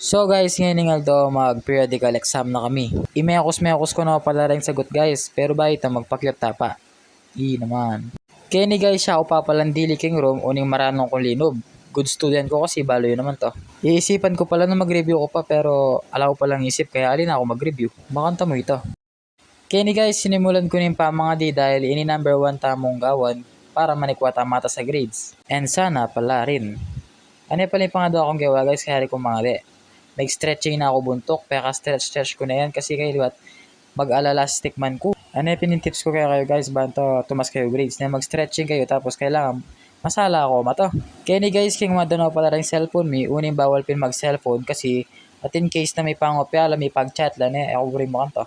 So guys, ngayon nga to mag-periodical exam na kami. Imeyakos ko na pala rin sagot guys, pero bakit magpakyot pa? Naman. Kaya guys, siya ako papalandili king room uning maranong kong linob. Good student ko kasi balo yun naman to. Iisipan ko pala na mag-review ko pa pero alaw ko palang isip kaya alin ako mag-review. Makanta mo ito. Kaya guys, sinimulan ko ng mga di dahil ini number 1 tamong gawan para manikwata mata sa grades. And sana pala rin. Ano pala yung pangado akong gawa guys kaya ko mga di. Mag-stretching na ako buntok, kaya ka-stretch ko na yan kasi kayo diba, mag-alala stick man ko. Ano yung tips ko kaya kayo guys, banto tumas kayo grades na mag-stretching kayo tapos kailangan masala ako mato. Kaya ni guys, king madanaw pala rin cellphone mi, uning bawal pin mag-cellphone kasi at in case na may pangopya, may pag-chat lang ako rin mo kanto.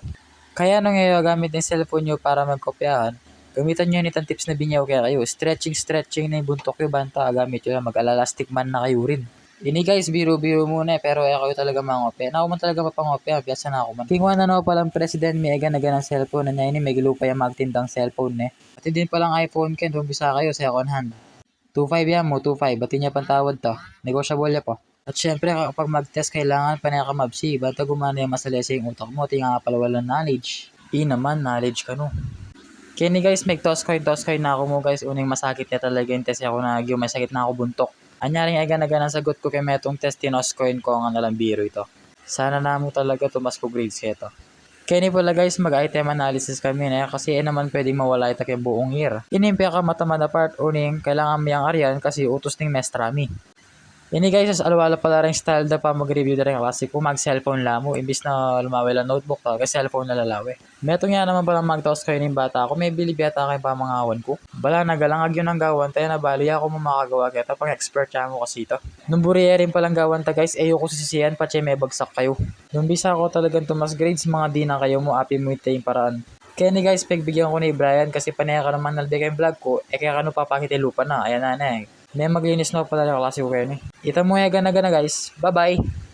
Kaya nung ngayon gamit yung cellphone nyo para magkopyahan, gamitan nyo nitong tips na binyaw kaya kayo. Stretching na yung buntok yung banta, gamit nyo lang mag-alala stick man na kayo rin. Ini guys, biro-biro muna pero ako talaga mangopya. Ako man talaga mapangopya, piyasa na ako man. Kingwa na palang president may aga ng cellphone na ini may gilupa yung magtindang cellphone At din palang iPhone ken, bisa kayo second hand. 2.5 yan mo, 2.5. Ba't niya pantawad to? Negotiable ya po. At syempre kapag mag-test kailangan pa niya ka mabsi. Ba't gumana yung masalesa yung utak mo? Tinga nga pala walang knowledge. Naman, knowledge ka no. Kaya ni guys, may toss coin na ako mo guys. Uning masakit niya talaga yung test ako na may sakit na ako buntok. Anyaring aga-naga sagot ko kay metong test tinos coin ko ang nalang biro ito. Sana na mo talaga tumas ko grades ito. Kaya ni pala guys, mag-item analysis kami na kasi naman pwedeng mawala ito kay buong year. Inimpya ka mata part uning kailangan miyang aryan kasi utos ning mestra mi. Ini guys, alwala pala rin style da pa mag-review da rin kasi kung mag-cellphone lamo, imbis na lumawi lang notebook ka, kasi cellphone na lalawi. Meto nga naman pala mag-toss kayo ng bata ako, may bilib yata kayo pa mga awan ko. Bala, nagalangag yun ang gawan, tayo na bali ako mo makagawa kaya pang expert siya mo kasi ito. Nung buriya rin palang gawan ta guys, ayoko sisisiyan, pache may bagsak kayo. Nung bisa ako talagang tumas grades, mga di na kayo mo, api mo ito yung paraan. Kaya ni guys, pagbigyan ko ni Brian kasi panaya ka naman nalbigay yung vlog ko, kaya ka papakit lupa na, ayan na. May maglinis na pala yung klase ko kayo ni. Ita mo yung gana guys. Bye-bye!